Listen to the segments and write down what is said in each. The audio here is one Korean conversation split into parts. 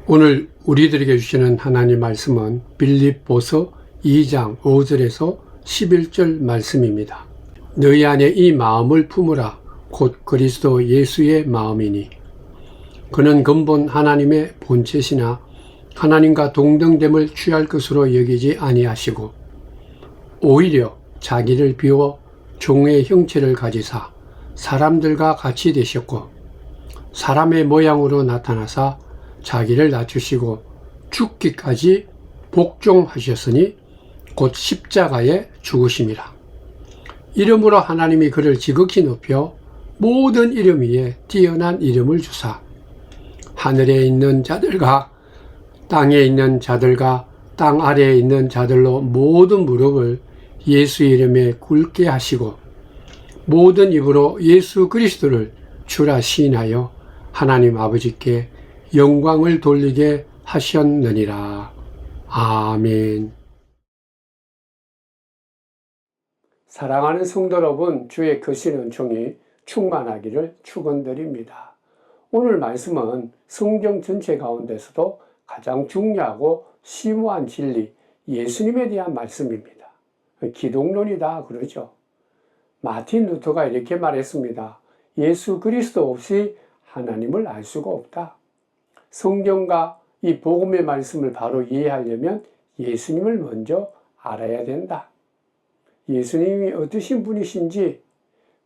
오늘 우리들에게 주시는 하나님 말씀은 빌립보서 2장 5절에서 11절 말씀입니다. 너희 안에 이 마음을 품으라. 곧 그리스도 예수의 마음이니 그는 근본 하나님의 본체시나 하나님과 동등됨을 취할 것으로 여기지 아니하시고 오히려 자기를 비워 종의 형체를 가지사 사람들과 같이 되셨고 사람의 모양으로 나타나사 자기를 낮추시고 죽기까지 복종하셨으니 곧 십자가에 죽으심이라. 이름으로 하나님이 그를 지극히 높여 모든 이름 위에 뛰어난 이름을 주사 하늘에 있는 자들과 땅에 있는 자들과 땅 아래에 있는 자들로 모든 무릎을 예수 이름에 꿇게 하시고 모든 입으로 예수 그리스도를 주라 시인하여 하나님 아버지께 영광을 돌리게 하셨느니라. 아멘. 사랑하는 성도 여러분, 주의 크신 은총이 충만하기를 축원드립니다. 오늘 말씀은 성경 전체 가운데서도 가장 중요하고 심오한 진리, 예수님에 대한 말씀입니다. 기독론이다 그러죠. 마틴 루터가 이렇게 말했습니다. 예수 그리스도 없이 하나님을 알 수가 없다. 성경과 이 복음의 말씀을 바로 이해하려면 예수님을 먼저 알아야 된다. 예수님이 어떠신 분이신지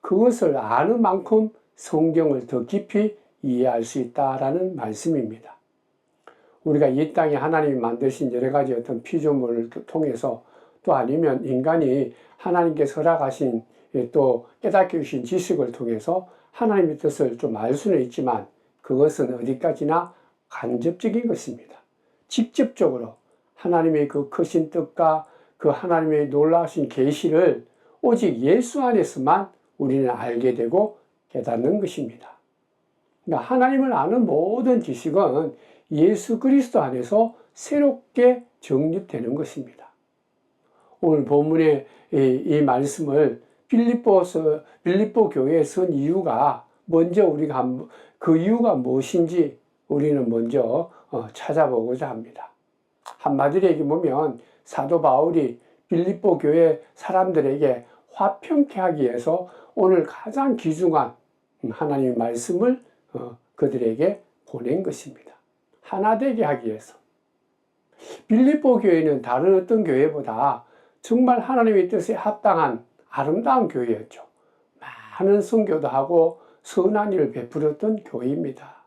그것을 아는 만큼 성경을 더 깊이 이해할 수 있다라는 말씀입니다. 우리가 이 땅에 하나님이 만드신 여러 가지 어떤 피조물을 통해서 또 아니면 인간이 하나님께서 허락하신 또 깨닫게 주신 지식을 통해서 하나님의 뜻을 좀 알 수는 있지만 그것은 어디까지나 간접적인 것입니다. 직접적으로 하나님의 그 크신 뜻과 그 하나님의 놀라우신 계시를 오직 예수 안에서만 우리는 알게 되고 깨닫는 것입니다. 그러니까 하나님을 아는 모든 지식은 예수 그리스도 안에서 새롭게 정립되는 것입니다. 오늘 본문의 이 말씀을 빌립보 교회에 선 이유가 먼저 우리가 그 이유가 무엇인지 우리는 먼저 찾아보고자 합니다. 한마디로 얘기하면 사도 바울이 빌립보 교회 사람들에게 화평케 하기 위해서 오늘 가장 귀중한 하나님의 말씀을 그들에게 보낸 것입니다. 하나 되게 하기 위해서. 빌립보 교회는 다른 어떤 교회보다 정말 하나님의 뜻에 합당한 아름다운 교회였죠. 많은 선교도 하고 선한 일을 베풀었던 교회입니다.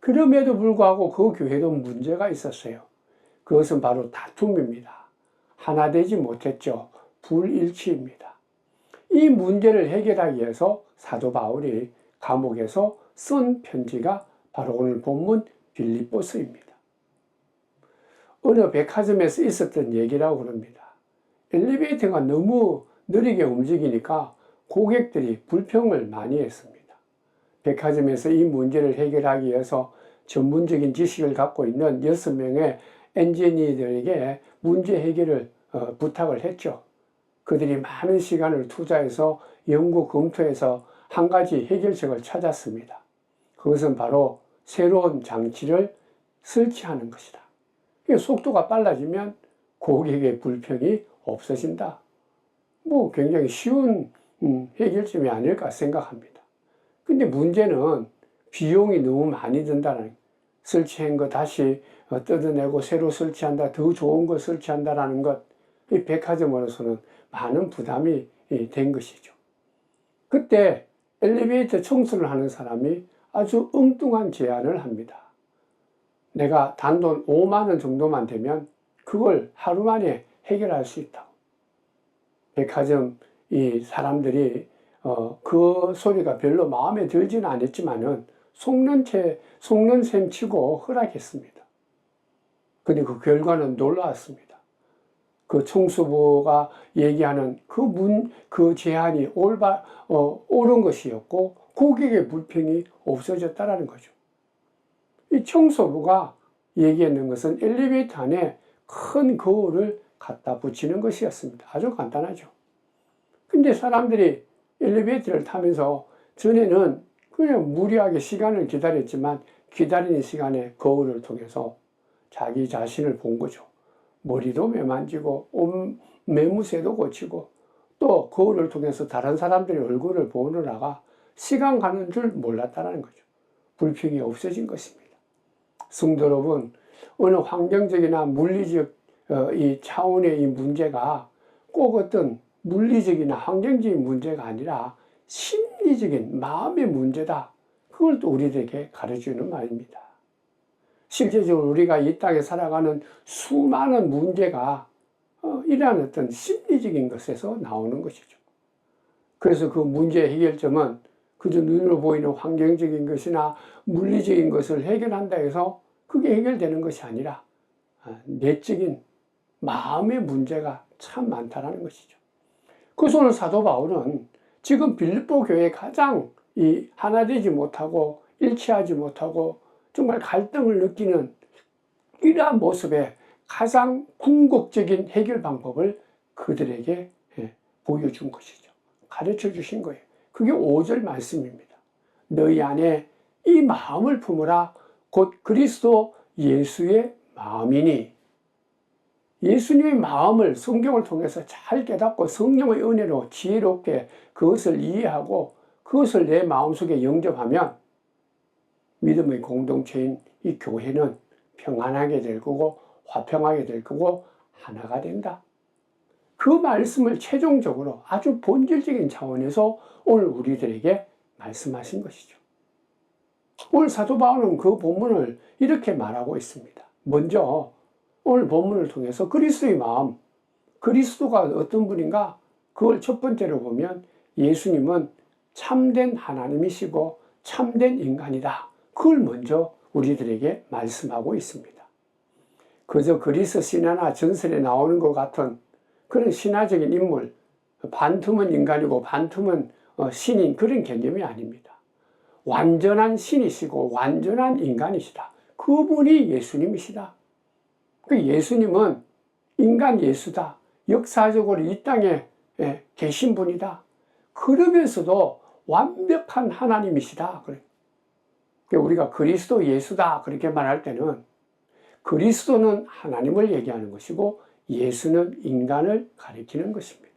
그럼에도 불구하고 그 교회도 문제가 있었어요. 그것은 바로 다툼입니다. 하나 되지 못했죠. 불일치입니다. 이 문제를 해결하기 위해서 사도 바울이 감옥에서 쓴 편지가 바로 오늘 본문 빌립보서입니다. 어느 백화점에서 있었던 얘기라고 그럽니다. 엘리베이터가 너무 느리게 움직이니까 고객들이 불평을 많이 했습니다. 백화점에서 이 문제를 해결하기 위해서 전문적인 지식을 갖고 있는 6명의 엔지니어들에게 문제 해결을 부탁을 했죠. 그들이 많은 시간을 투자해서 연구 검토해서 한 가지 해결책을 찾았습니다. 그것은 바로 새로운 장치를 설치하는 것이다. 속도가 빨라지면 고객의 불평이 없어진다. 굉장히 쉬운 해결점이 아닐까 생각합니다. 근데 문제는 비용이 너무 많이 든다는, 설치한 거 다시 뜯어내고 새로 설치한다, 더 좋은 거 설치한다라는 것, 이 백화점으로서는 많은 부담이 된 것이죠. 그때 엘리베이터 청소를 하는 사람이 아주 엉뚱한 제안을 합니다. 내가 단돈 5만 원 정도만 되면 그걸 하루 만에 해결할 수 있다고. 백화점 이 사람들이 그 소리가 별로 마음에 들지는 않았지만은 속는 셈 치고 허락했습니다. 근데 그 결과는 놀라웠습니다. 그 청소부가 얘기하는 그 제안이 옳은 것이었고 고객의 불평이 없어졌다라는 거죠. 이 청소부가 얘기했는 것은 엘리베이터 안에 큰 거울을 갖다 붙이는 것이었습니다. 아주 간단하죠. 근데 사람들이 엘리베이터를 타면서 전에는 그냥 무리하게 시간을 기다렸지만 기다리는 시간에 거울을 통해서 자기 자신을 본 거죠. 머리도 매만지고 옷 매무새도 고치고 또 거울을 통해서 다른 사람들의 얼굴을 보느라가 시간 가는 줄 몰랐다는 거죠. 불평이 없어진 것입니다. 성도 여러분, 어느 환경적이나 물리적 이 차원의 이 문제가 꼭 어떤 물리적이나 환경적인 문제가 아니라 심리적인 마음의 문제다. 그걸 또 우리들에게 가르쳐주는 말입니다. 실제적으로 우리가 이 땅에 살아가는 수많은 문제가 이러한 어떤 심리적인 것에서 나오는 것이죠. 그래서 그 문제의 해결점은 그저 눈으로 보이는 환경적인 것이나 물리적인 것을 해결한다 해서 그게 해결되는 것이 아니라 내적인 마음의 문제가 참 많다는 것이죠. 그래서 오늘 사도 바울은 지금 빌립보 교회에 가장 이 하나 되지 못하고 일치하지 못하고 정말 갈등을 느끼는 이러한 모습에 가장 궁극적인 해결 방법을 그들에게 보여준 것이죠. 가르쳐 주신 거예요. 그게 5절 말씀입니다. 너희 안에 이 마음을 품으라. 곧 그리스도 예수의 마음이니. 예수님의 마음을 성경을 통해서 잘 깨닫고 성령의 은혜로 지혜롭게 그것을 이해하고 그것을 내 마음속에 영접하면 믿음의 공동체인 이 교회는 평안하게 될 거고 화평하게 될 거고 하나가 된다. 그 말씀을 최종적으로 아주 본질적인 차원에서 오늘 우리들에게 말씀하신 것이죠. 오늘 사도 바울은 그 본문을 이렇게 말하고 있습니다. 먼저 오늘 본문을 통해서 그리스도의 마음, 그리스도가 어떤 분인가? 그걸 첫 번째로 보면 예수님은 참된 하나님이시고 참된 인간이다. 그걸 먼저 우리들에게 말씀하고 있습니다. 그저 그리스 신화나 전설에 나오는 것 같은 그런 신화적인 인물, 반틈은 인간이고 반틈은 신인 그런 개념이 아닙니다. 완전한 신이시고 완전한 인간이시다. 그분이 예수님이시다. 그 예수님은 인간 예수다. 역사적으로 이 땅에 계신 분이다. 그러면서도 완벽한 하나님이시다. 우리가 그리스도 예수다 그렇게 말할 때는 그리스도는 하나님을 얘기하는 것이고 예수는 인간을 가리키는 것입니다.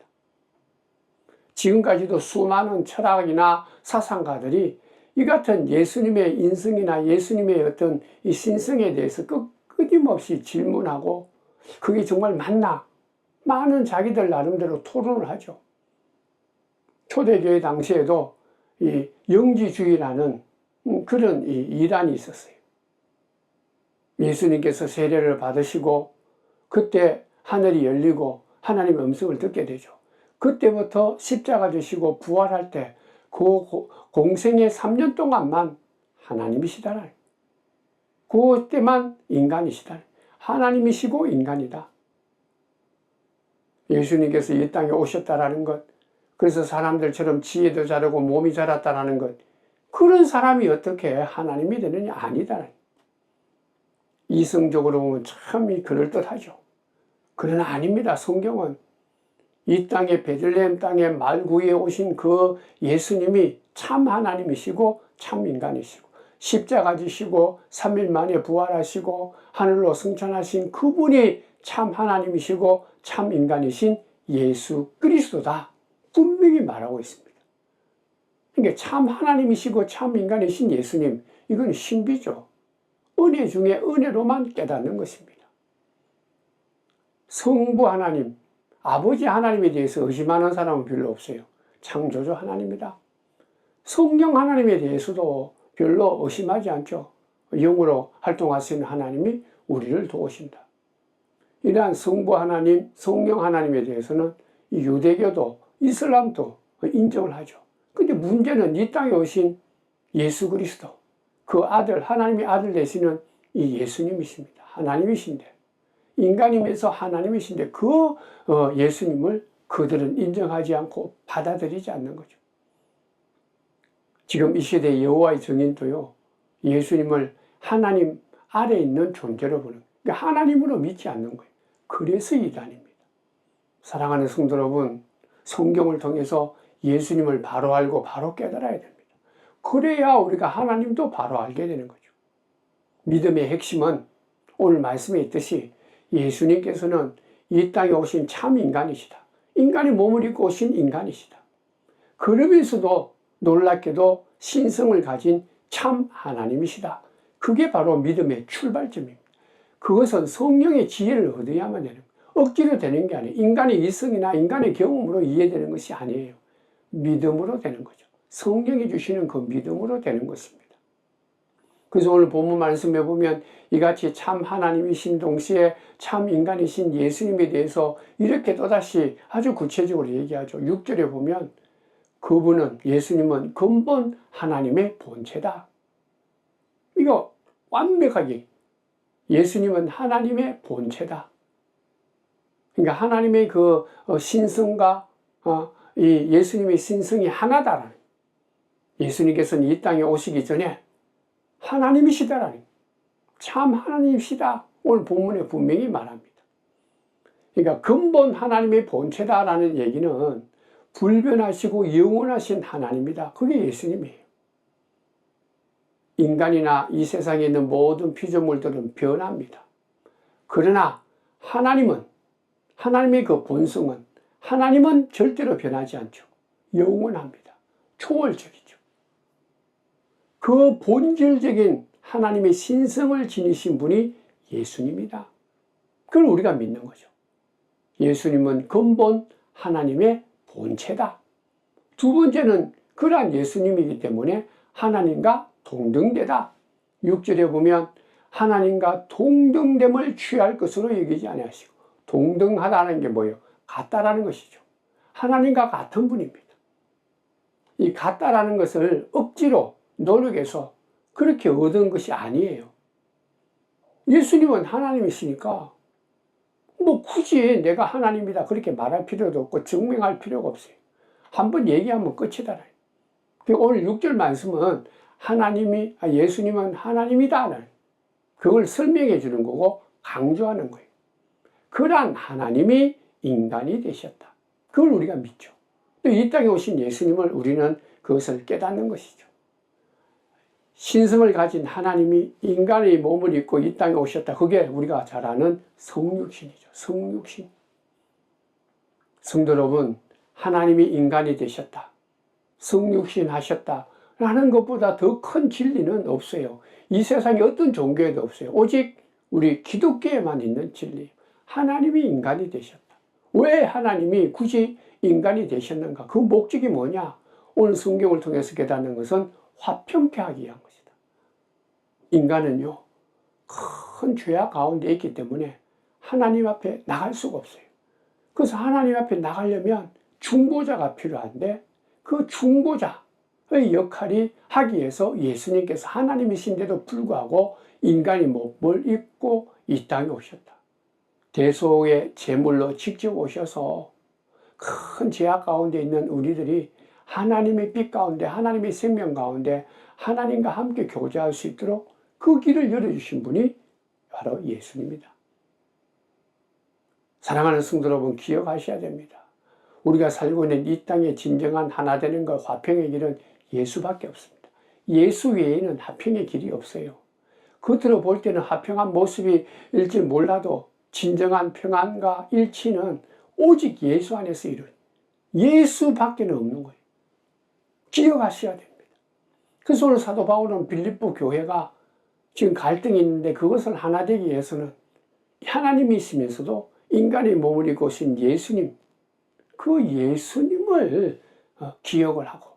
지금까지도 수많은 철학이나 사상가들이 이 같은 예수님의 인성이나 예수님의 어떤 이 신성에 대해서 끊임없이 질문하고 그게 정말 맞나? 많은 자기들 나름대로 토론을 하죠. 초대교회 당시에도 이 영지주의라는 그런 이단이 있었어요. 예수님께서 세례를 받으시고 그때 하늘이 열리고 하나님의 음성을 듣게 되죠. 그때부터 십자가 지시고 부활할 때 그 공생의 3년 동안만 하나님이시다. 그때만 인간이시다. 하나님이시고 인간이다. 예수님께서 이 땅에 오셨다라는 것, 그래서 사람들처럼 지혜도 자르고 몸이 자랐다라는 것, 그런 사람이 어떻게 하나님이 되느냐? 아니다. 이성적으로 보면 참 그럴듯하죠. 그러나 아닙니다. 성경은 이 땅에 베들레헴 땅에 말구에 오신 그 예수님이 참 하나님이시고 참 인간이시고 십자가 지시고 3일 만에 부활하시고 하늘로 승천하신 그분이 참 하나님이시고 참 인간이신 예수 그리스도다. 분명히 말하고 있습니다. 그러니까 참 하나님이시고 참 인간이신 예수님, 이건 신비죠. 은혜 중에 은혜로만 깨닫는 것입니다. 성부 하나님, 아버지 하나님에 대해서 의심하는 사람은 별로 없어요. 창조주 하나님이다. 성령 하나님에 대해서도 별로 의심하지 않죠. 영으로 활동하시는 하나님이 우리를 도우신다. 이러한 성부 하나님, 성령 하나님에 대해서는 유대교도 이슬람도 인정을 하죠. 근데 문제는 이 땅에 오신 예수 그리스도, 그 아들, 하나님의 아들 되시는 이 예수님이십니다. 하나님이신데, 인간이면서 하나님이신데 그 예수님을 그들은 인정하지 않고 받아들이지 않는 거죠. 지금 이 시대 여호와의 증인도요, 예수님을 하나님 아래 있는 존재로 보는, 그러니까 하나님으로 믿지 않는 거예요. 그래서 이단입니다. 사랑하는 성도 여러분, 성경을 통해서 예수님을 바로 알고 바로 깨달아야 됩니다. 그래야 우리가 하나님도 바로 알게 되는 거죠. 믿음의 핵심은 오늘 말씀에 있듯이 예수님께서는 이 땅에 오신 참 인간이시다. 인간이 몸을 입고 오신 인간이시다. 그러면서도 놀랍게도 신성을 가진 참 하나님이시다. 그게 바로 믿음의 출발점입니다. 그것은 성령의 지혜를 얻어야만 되는 거예요. 억지로 되는 게 아니에요. 인간의 이성이나 인간의 경험으로 이해되는 것이 아니에요. 믿음으로 되는 거죠. 성령이 주시는 그 믿음으로 되는 것입니다. 그래서 오늘 본문 말씀에 보면 이같이 참 하나님이신 동시에 참 인간이신 예수님에 대해서 이렇게 또다시 아주 구체적으로 얘기하죠. 6절에 보면 그분은, 예수님은 근본 하나님의 본체다. 이거 완벽하게 예수님은 하나님의 본체다. 그러니까 하나님의 그 신성과 이 예수님의 신성이 하나다라는, 예수님께서는 이 땅에 오시기 전에 하나님이시다라는, 참 하나님이시다. 오늘 본문에 분명히 말합니다. 그러니까 근본 하나님의 본체다라는 얘기는 불변하시고 영원하신 하나님이다. 그게 예수님이에요. 인간이나 이 세상에 있는 모든 피조물들은 변합니다. 그러나 하나님은, 하나님의 그 본성은, 하나님은 절대로 변하지 않죠. 영원합니다. 초월적이죠. 그 본질적인 하나님의 신성을 지니신 분이 예수님이다. 그걸 우리가 믿는 거죠. 예수님은 근본 하나님의 본체다. 두 번째는 그러한 예수님이기 때문에 하나님과 동등되다. 6절에 보면 하나님과 동등됨을 취할 것으로 여기지 아니하시고, 동등하다는 게 뭐예요? 같다라는 것이죠. 하나님과 같은 분입니다. 이 같다라는 것을 억지로 노력해서 그렇게 얻은 것이 아니에요. 예수님은 하나님이시니까 뭐 굳이 내가 하나님이다 그렇게 말할 필요도 없고 증명할 필요가 없어요. 한번 얘기하면 끝이다. 오늘 6절 말씀은 예수님은 하나님이다. 그걸 설명해 주는 거고 강조하는 거예요. 그러한 하나님이 인간이 되셨다. 그걸 우리가 믿죠. 또 이 땅에 오신 예수님을 우리는 그것을 깨닫는 것이죠. 신성을 가진 하나님이 인간의 몸을 입고 이 땅에 오셨다. 그게 우리가 잘 아는 성육신이죠. 성육신. 성도 여러분, 하나님이 인간이 되셨다. 성육신 하셨다. 라는 것보다 더 큰 진리는 없어요. 이 세상에 어떤 종교에도 없어요. 오직 우리 기독교에만 있는 진리. 하나님이 인간이 되셨다. 왜 하나님이 굳이 인간이 되셨는가? 그 목적이 뭐냐? 오늘 성경을 통해서 깨닫는 것은 화평케 하기 위한 것이다. 인간은요, 큰 죄악 가운데 있기 때문에 하나님 앞에 나갈 수가 없어요. 그래서 하나님 앞에 나가려면 중보자가 필요한데 그 중보자의 역할이 하기 위해서 예수님께서 하나님이신데도 불구하고 인간의 몸을 입고 이 땅에 오셨다. 대속의 제물로 직접 오셔서 큰 죄악 가운데 있는 우리들이 하나님의 빛 가운데, 하나님의 생명 가운데 하나님과 함께 교제할 수 있도록 그 길을 열어주신 분이 바로 예수님이다. 사랑하는 성도 여러분, 기억하셔야 됩니다. 우리가 살고 있는 이 땅의 진정한 하나 되는 것, 화평의 길은 예수밖에 없습니다. 예수 외에는 화평의 길이 없어요. 겉으로 볼 때는 화평한 모습일지 몰라도 진정한 평안과 일치는 오직 예수 안에서 이루어요. 예수밖에는 없는 거예요. 기억하셔야 됩니다. 그래서 오늘 사도 바울은 빌립보 교회가 지금 갈등이 있는데 그것을 하나 되기 위해서는 하나님이 있으면서도 인간의 몸을 입고 오신 예수님, 그 예수님을 기억을 하고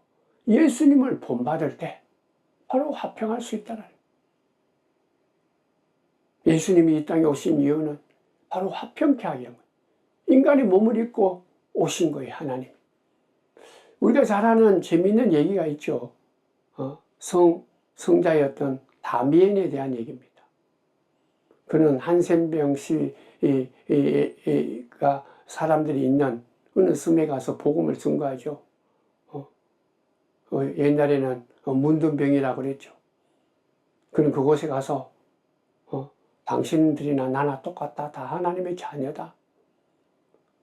예수님을 본받을 때 바로 화평할 수 있다는 거예요. 예수님이 이 땅에 오신 이유는 바로 화평케 하기 위한 거예요. 인간이 몸을 입고 오신 거예요, 하나님. 우리가 잘 아는 재미있는 얘기가 있죠. 성자였던 다미엘에 대한 얘기입니다. 그는 한센병 씨가 사람들이 있는 어느 섬에 가서 복음을 증거하죠. 옛날에는 문둥병이라고 그랬죠. 그는 그곳에 가서 당신들이나 나나 똑같다. 다 하나님의 자녀다.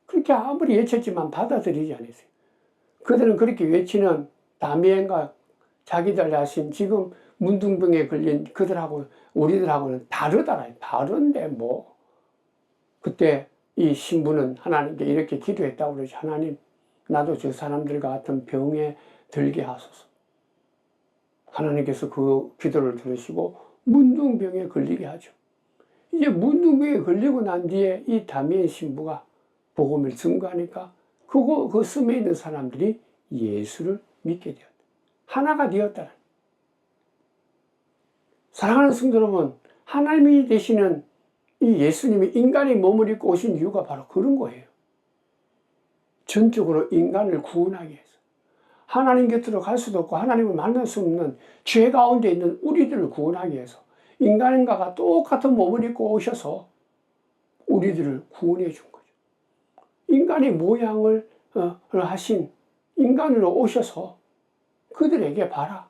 그렇게 아무리 외쳤지만 받아들이지 않았어요. 그들은 그렇게 외치는 다미엘과 자기들 자신 지금 문둥병에 걸린 그들하고 우리들하고는 다른데 뭐. 그때 이 신부는 하나님께 이렇게 기도했다고 그러죠. 하나님, 나도 저 사람들과 같은 병에 들게 하소서. 하나님께서 그 기도를 들으시고 문둥병에 걸리게 하죠. 이제 문둥병에 걸리고 난 뒤에 이 다미엘 신부가 복음을 증거하니까 그 섬에 있는 사람들이 예수를 믿게 되었다. 하나가 되었다. 사랑하는 성도 여러분, 하나님이 되시는 이 예수님이 인간의 몸을 입고 오신 이유가 바로 그런 거예요. 전적으로 인간을 구원하기 위해서. 하나님 곁으로 갈 수도 없고 하나님을 만날 수 없는 죄 가운데 있는 우리들을 구원하기 위해서 인간과 똑같은 몸을 입고 오셔서 우리들을 구원해 준 거죠. 인간의 모양을 하신 인간으로 오셔서 그들에게 봐라.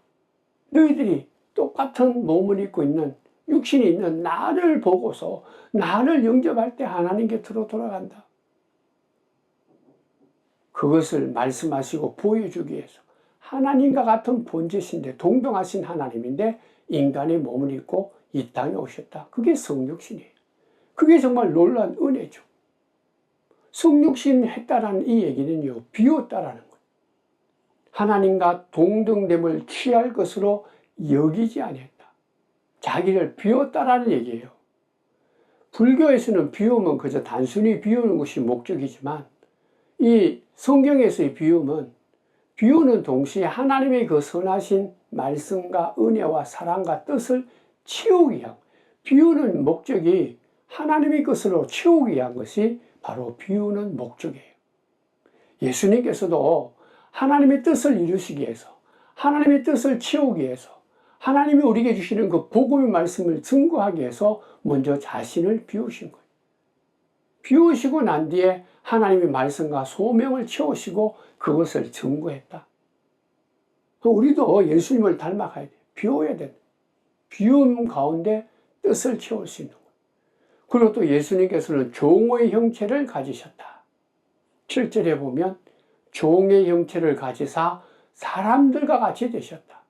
너희들이 똑같은 몸을 입고 있는 육신이 있는 나를 보고서 나를 영접할 때 하나님 곁으로 돌아간다. 그것을 말씀하시고 보여주기 위해서 하나님과 같은 본체신데 동등하신 하나님인데 인간의 몸을 입고 이 땅에 오셨다. 그게 성육신이에요. 그게 정말 놀라운 은혜죠. 성육신 했다라는 이 얘기는요, 비웠다라는 거예요. 하나님과 동등됨을 취할 것으로 여기지 아니했다. 자기를 비웠다라는 얘기예요. 불교에서는 비움은 그저 단순히 비우는 것이 목적이지만 이 성경에서의 비유는 동시에 하나님의 그 선하신 말씀과 은혜와 사랑과 뜻을 채우기 위한, 비유는 목적이 하나님의 것으로 채우기 위한 것이 바로 비유는 목적이에요. 예수님께서도 하나님의 뜻을 이루시기 위해서, 하나님의 뜻을 채우기 위해서, 하나님이 우리에게 주시는 그 복음의 말씀을 증거하기 위해서 먼저 자신을 비우신 거예요. 비우시고 난 뒤에 하나님의 말씀과 소명을 채우시고 그것을 증거했다. 우리도 예수님을 닮아가야 돼요. 비워야 돼요. 비움 가운데 뜻을 채울 수 있는 거예요. 그리고 또 예수님께서는 종의 형체를 가지셨다. 7절에 보면 종의 형체를 가지사 사람들과 같이 되셨다.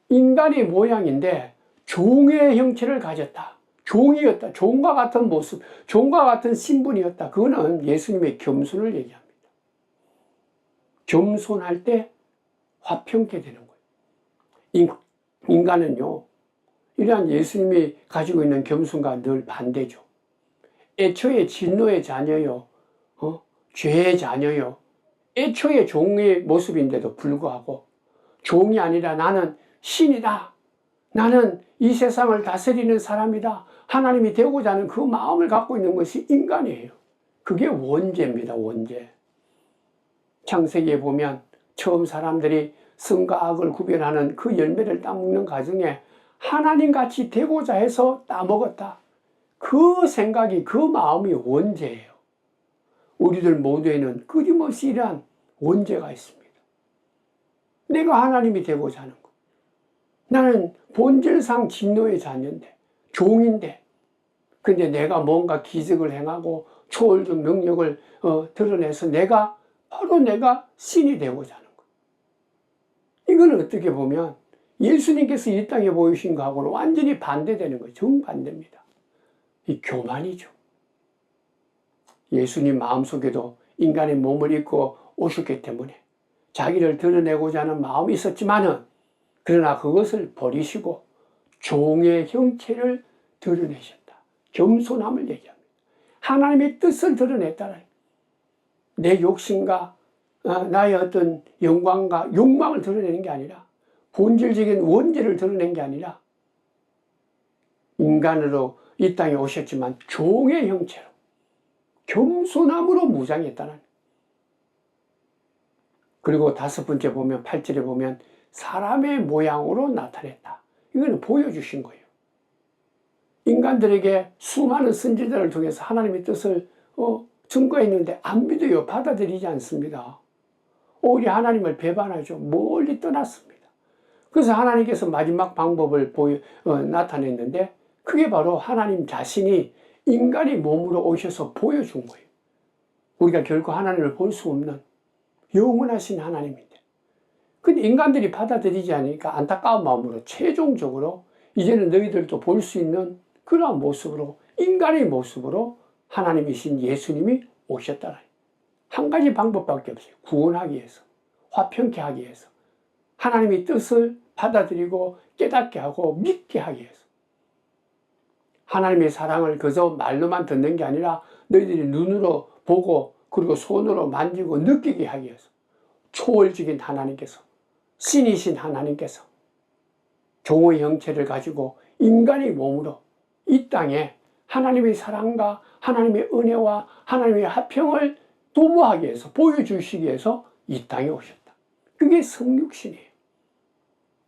인간의 모양인데 종의 형체를 가졌다. 종이었다. 종과 같은 모습, 종과 같은 신분이었다. 그거는 예수님의 겸손을 얘기합니다. 겸손할 때 화평케 되는 거예요. 인간은요, 이러한 예수님이 가지고 있는 겸손과 늘 반대죠. 애초에 진노의 자녀요, 죄의 자녀요, 애초에 종의 모습인데도 불구하고 종이 아니라 나는 신이다. 나는 이 세상을 다스리는 사람이다. 하나님이 되고자 하는 그 마음을 갖고 있는 것이 인간이에요. 그게 원죄입니다. 원죄. 창세기에 보면 처음 사람들이 선과 악을 구별하는 그 열매를 따먹는 과정에 하나님같이 되고자 해서 따먹었다. 그 생각이, 그 마음이 원죄예요. 우리들 모두에는 끊임없이 이러한 원죄가 있습니다. 내가 하나님이 되고자 하는 것. 나는 본질상 진노의 자녀인데, 종인데, 근데 내가 뭔가 기적을 행하고 초월적 능력을 드러내서 바로 내가 신이 되고자 하는 것. 이거는 어떻게 보면 예수님께서 이 땅에 보이신 거하고는 완전히 반대되는 거예요. 정반대입니다. 이 교만이죠. 예수님 마음속에도 인간의 몸을 입고 오셨기 때문에 자기를 드러내고자 하는 마음이 있었지만은 그러나 그것을 버리시고 종의 형체를 드러내셨다. 겸손함을 얘기합니다. 하나님의 뜻을 드러냈다는 내 욕심과 나의 어떤 영광과 욕망을 드러내는 게 아니라 본질적인 원죄를 드러낸 게 아니라 인간으로 이 땅에 오셨지만 종의 형체로 겸손함으로 무장했다는. 그리고 5번째 보면 8절에 보면 사람의 모양으로 나타냈다. 이거는 보여주신 거예요. 인간들에게 수많은 선지자를 통해서 하나님의 뜻을 증거했는데 안 믿어요. 받아들이지 않습니다. 오히려 하나님을 배반하죠. 멀리 떠났습니다. 그래서 하나님께서 마지막 방법을 나타냈는데 그게 바로 하나님 자신이 인간의 몸으로 오셔서 보여준 거예요. 우리가 결코 하나님을 볼 수 없는 영원하신 하나님인데 근데 인간들이 받아들이지 않으니까 안타까운 마음으로 최종적으로 이제는 너희들도 볼 수 있는 그러한 모습으로, 인간의 모습으로 하나님이신 예수님이 오셨다라. 한 가지 방법밖에 없어요. 구원하기 위해서, 화평케 하기 위해서, 하나님의 뜻을 받아들이고 깨닫게 하고 믿게 하기 위해서. 하나님의 사랑을 그저 말로만 듣는 게 아니라 너희들이 눈으로 보고 그리고 손으로 만지고 느끼게 하기 위해서 초월적인 하나님께서, 신이신 하나님께서 종의 형체를 가지고 인간의 몸으로 이 땅에 하나님의 사랑과 하나님의 은혜와 하나님의 화평을 도모하기 위해서, 보여주시기 위해서 이 땅에 오셨다. 그게 성육신이에요.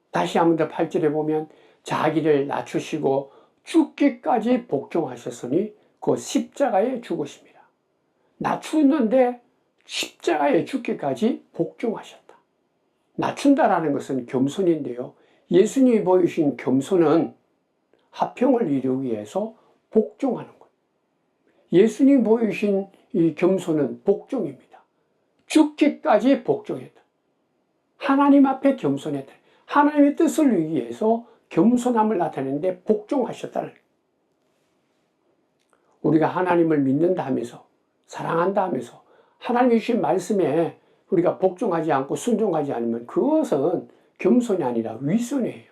다시 한 번 더 8절에 보면 자기를 낮추시고 죽기까지 복종하셨으니 그 십자가에 죽으십니다. 낮추는데 십자가에 죽기까지 복종하셨다. 낮춘다라는 것은 겸손인데요. 예수님이 보이신 겸손은 화평을 이루기 위해서 복종하는 것. 예수님이 보이신 이 겸손은 복종입니다. 죽기까지 복종했다. 하나님 앞에 겸손했다. 하나님의 뜻을 이루기 위해서 겸손함을 나타내는데 복종하셨다는 거예요. 우리가 하나님을 믿는다 하면서, 사랑한다 하면서 하나님이 주신 말씀에 우리가 복종하지 않고 순종하지 않으면 그것은 겸손이 아니라 위선이에요.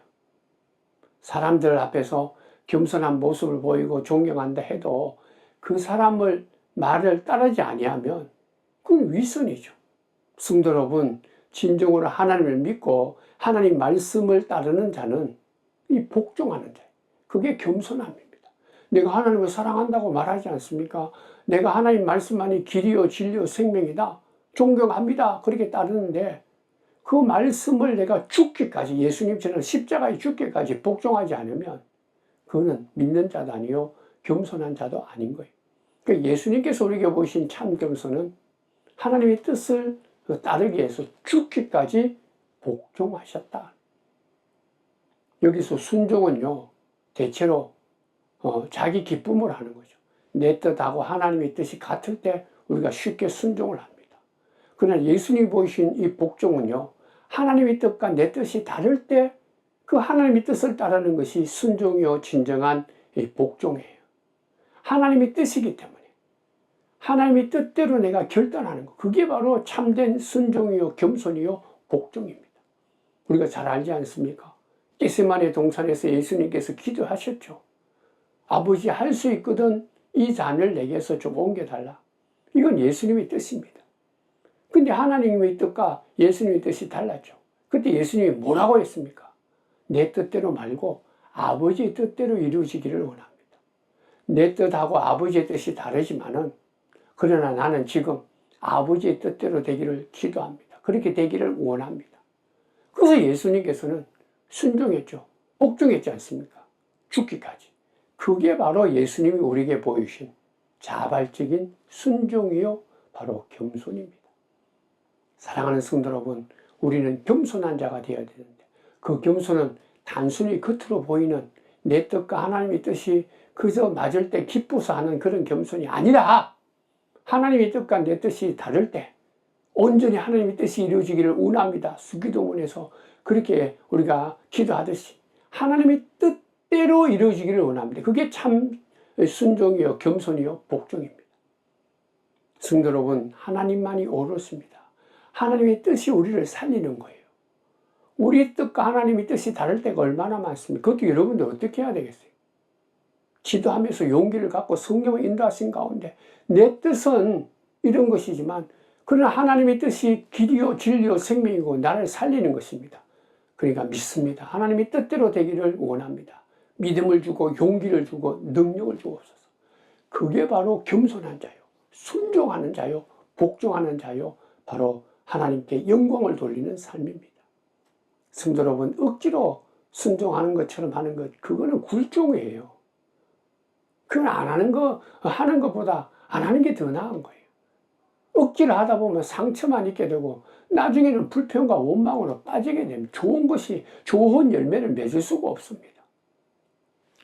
사람들 앞에서 겸손한 모습을 보이고 존경한다 해도 그 사람을 말을 따르지 아니하면 그건 위선이죠. 성도 여러분, 진정으로 하나님을 믿고 하나님 말씀을 따르는 자는 이 복종하는 자예요. 그게 겸손함입니다. 내가 하나님을 사랑한다고 말하지 않습니까? 내가 하나님 말씀만이 길이요 진리요 생명이다, 존경합니다, 그렇게 따르는데 그 말씀을 내가 죽기까지, 예수님처럼 십자가에 죽기까지 복종하지 않으면 그거는 믿는 자도 아니요 겸손한 자도 아닌 거예요. 그러니까 예수님께서 우리에게 보이신 참 겸손은 하나님의 뜻을 따르기 위해서 죽기까지 복종하셨다. 여기서 순종은요, 대체로 자기 기쁨을 하는 거죠. 내 뜻하고 하나님의 뜻이 같을 때 우리가 쉽게 순종을 합니다. 그러나 예수님이 보이신 이 복종은요, 하나님의 뜻과 내 뜻이 다를 때 그 하나님의 뜻을 따르는 것이 순종이요 진정한 복종이에요. 하나님의 뜻이기 때문에 하나님의 뜻대로 내가 결단하는 것, 그게 바로 참된 순종이요 겸손이요 복종입니다. 우리가 잘 알지 않습니까? 겟세마네 동산에서 예수님께서 기도하셨죠. 아버지, 할 수 있거든 이 잔을 내게서 좀 옮겨달라. 이건 예수님의 뜻입니다. 근데 하나님의 뜻과 예수님의 뜻이 달랐죠. 그때 예수님이 뭐라고 했습니까? 내 뜻대로 말고 아버지의 뜻대로 이루어지기를 원합니다. 내 뜻하고 아버지의 뜻이 다르지만은 그러나 나는 지금 아버지의 뜻대로 되기를 기도합니다. 그렇게 되기를 원합니다. 그래서 예수님께서는 순종했죠. 복종했지 않습니까? 죽기까지. 그게 바로 예수님이 우리에게 보이신 자발적인 순종이요 바로 겸손입니다. 사랑하는 성도 여러분, 우리는 겸손한 자가 되어야 되는데 그 겸손은 단순히 겉으로 보이는 내 뜻과 하나님의 뜻이 그저 맞을 때 기뻐서 하는 그런 겸손이 아니라 하나님의 뜻과 내 뜻이 다를 때 온전히 하나님의 뜻이 이루어지기를 원합니다. 수기도문에서 그렇게 우리가 기도하듯이 하나님의 뜻대로 이루어지기를 원합니다. 그게 참 순종이요 겸손이요 복종입니다. 성도 여러분, 하나님만이 옳습니다. 하나님의 뜻이 우리를 살리는 거예요. 우리 뜻과 하나님의 뜻이 다를 때가 얼마나 많습니까? 그것도 여러분들 어떻게 해야 되겠어요? 기도하면서 용기를 갖고 성령의 인도하신 가운데 내 뜻은 이런 것이지만 그러나 하나님의 뜻이 길이요 진리요 생명이고 나를 살리는 것입니다. 그러니까 믿습니다. 하나님의 뜻대로 되기를 원합니다. 믿음을 주고 용기를 주고 능력을 주옵소서. 그게 바로 겸손한 자요, 순종하는 자요, 복종하는 자요, 바로 하나님께 영광을 돌리는 삶입니다. 성도 여러분, 억지로 순종하는 것처럼 하는 것, 그거는 굴종이에요. 그건 안 하는 거, 하는 것보다 안 하는 게 더 나은 거예요. 억지로 하다 보면 상처만 입게 되고 나중에는 불평과 원망으로 빠지게 되면 좋은 것이, 좋은 열매를 맺을 수가 없습니다.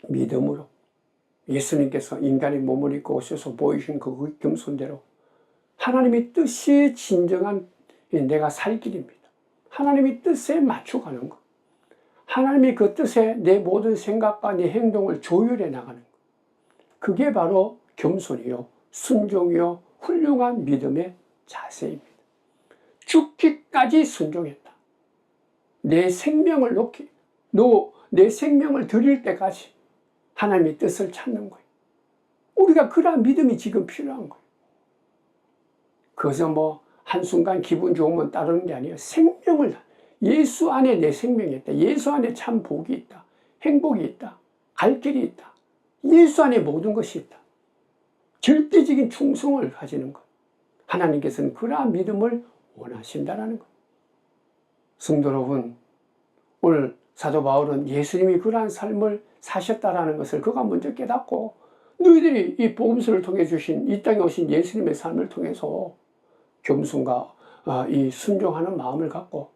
믿음으로 예수님께서 인간의 몸을 입고 오셔서 보이신 그 겸손대로 하나님의 뜻이 진정한 내가 살 길입니다. 하나님의 뜻에 맞춰가는 것. 하나님의 그 뜻에 내 모든 생각과 내 행동을 조율해 나가는 것. 그게 바로 겸손이요, 순종이요, 훌륭한 믿음의 자세입니다. 죽기까지 순종했다. 내 생명을 내 생명을 드릴 때까지 하나님의 뜻을 찾는 거예요. 우리가 그러한 믿음이 지금 필요한 거예요. 그래서 한순간 기분 좋으면 따르는 게 아니에요. 예수 안에 내 생명이 있다. 예수 안에 참 복이 있다. 행복이 있다. 갈 길이 있다. 예수 안에 모든 것이 있다. 절대적인 충성을 가지는 것. 하나님께서는 그러한 믿음을 원하신다라는 것. 성도 여러분, 오늘 사도 바울은 예수님이 그러한 삶을 사셨다라는 것을 그가 먼저 깨닫고 너희들이 이 복음서를 통해 주신 이 땅에 오신 예수님의 삶을 통해서 겸손과 이 순종하는 마음을 갖고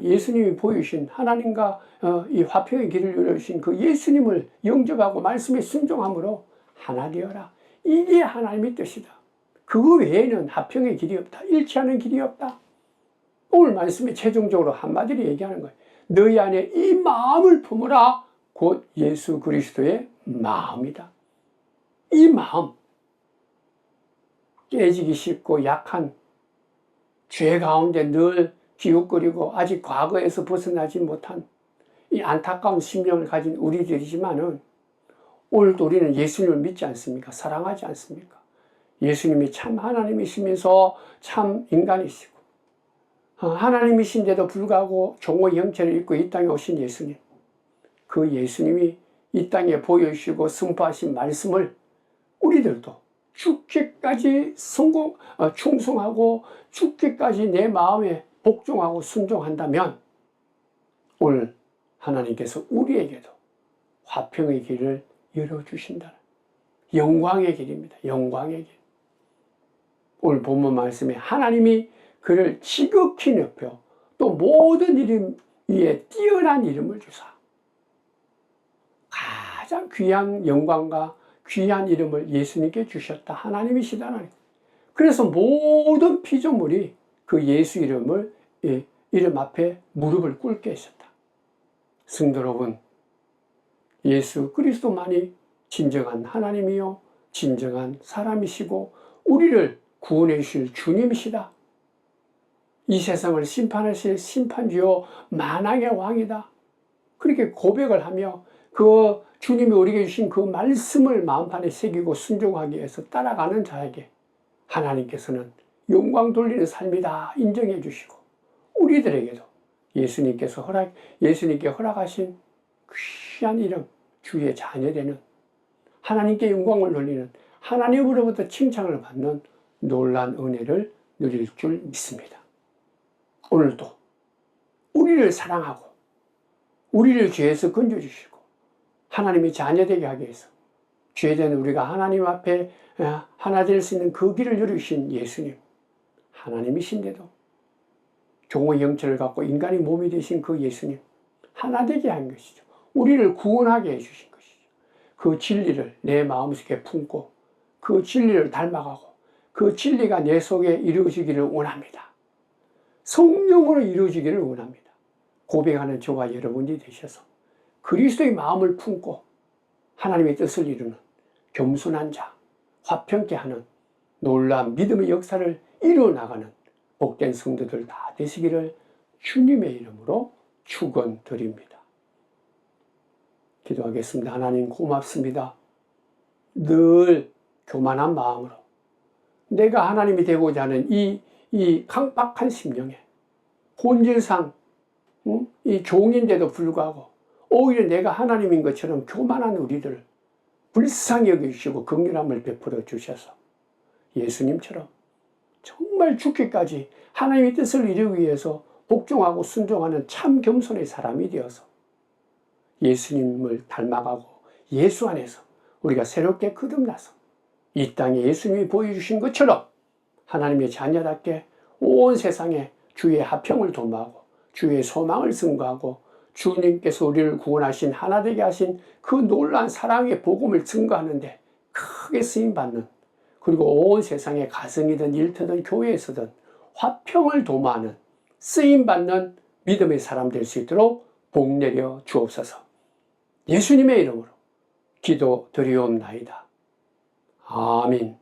예수님이 보여주신 하나님과 이 화평의 길을 열어주신 그 예수님을 영접하고 말씀에 순종함으로 하나 되어라. 이게 하나님의 뜻이다. 그거 외에는 화평의 길이 없다. 일치하는 길이 없다. 오늘 말씀에 최종적으로 한마디로 얘기하는 거예요. 너희 안에 이 마음을 품으라. 곧 예수 그리스도의 마음이다. 이 마음, 깨지기 쉽고 약한 죄 가운데 늘 기웃거리고 아직 과거에서 벗어나지 못한 이 안타까운 심령을 가진 우리들이지만은 오늘도 우리는 예수님을 믿지 않습니까? 사랑하지 않습니까? 예수님이 참 하나님이시면서 참 인간이시고 하나님이신데도 불구하고 종의 형체를 입고 이 땅에 오신 예수님, 그 예수님이 이 땅에 보여주시고 선포하신 말씀을 우리들도 죽기까지 충성하고 죽기까지 내 마음에 복종하고 순종한다면 오늘 하나님께서 우리에게도 화평의 길을 열어주신다. 영광의 길입니다. 영광의 길. 오늘 본문 말씀에 하나님이 그를 지극히 높여 또 모든 이름 위에 뛰어난 이름을 주사 가장 귀한 영광과 귀한 이름을 예수님께 주셨다. 하나님이시다는. 그래서 모든 피조물이 그 예수 이름 앞에 무릎을 꿇게 하셨다. 성도 여러분, 예수 그리스도만이 진정한 하나님이요 진정한 사람이시고 우리를 구원해 주실 주님이시다. 이 세상을 심판하실 심판주요 만왕의 왕이다. 그렇게 고백을 하며 그 주님이 우리에게 주신 그 말씀을 마음판에 새기고 순종하기 위해서 따라가는 자에게 하나님께서는 영광 돌리는 삶이다 인정해 주시고 우리들에게도 예수님께 허락하신 귀한 이름, 주의 자녀되는 하나님께 영광을 돌리는 하나님으로부터 칭찬을 받는 놀라운 은혜를 누릴 줄 믿습니다. 오늘도 우리를 사랑하고 우리를 죄에서 건져주시고 하나님의 자녀되게 하기 위해서 죄된 우리가 하나님 앞에 하나 될 수 있는 그 길을 열으신 예수님, 하나님이신데도 종의 형체를 갖고 인간의 몸이 되신 그 예수님, 하나 되게 한 것이죠. 우리를 구원하게 해주신 것이죠. 그 진리를 내 마음속에 품고 그 진리를 닮아가고 그 진리가 내 속에 이루어지기를 원합니다. 성령으로 이루어지기를 원합니다. 고백하는 저와 여러분이 되셔서 그리스도의 마음을 품고 하나님의 뜻을 이루는 겸손한 자, 화평케 하는 놀라운 믿음의 역사를 이루어나가는 복된 성도들 다 되시기를 주님의 이름으로 축원드립니다. 기도하겠습니다. 하나님 고맙습니다. 늘 교만한 마음으로 내가 하나님이 되고자 하는 이 강박한 심령에 본질상 이 종인데도 불구하고 오히려 내가 하나님인 것처럼 교만한 우리들을 불쌍히 여겨주시고 긍휼함을 베풀어 주셔서 예수님처럼 정말 죽기까지 하나님의 뜻을 이루기 위해서 복종하고 순종하는 참 겸손의 사람이 되어서 예수님을 닮아가고 예수 안에서 우리가 새롭게 거듭나서 이 땅에 예수님이 보여주신 것처럼 하나님의 자녀답게 온 세상에 주의 화평을 도모하고 주의 소망을 증거하고 주님께서 우리를 구원하신 하나 되게 하신 그 놀라운 사랑의 복음을 증거하는데 크게 쓰임받는, 그리고 온 세상에 가정이든 일터든 교회에서든 화평을 도모하는 쓰임받는 믿음의 사람 될 수 있도록 복 내려 주옵소서. 예수님의 이름으로 기도드리옵나이다. 아멘.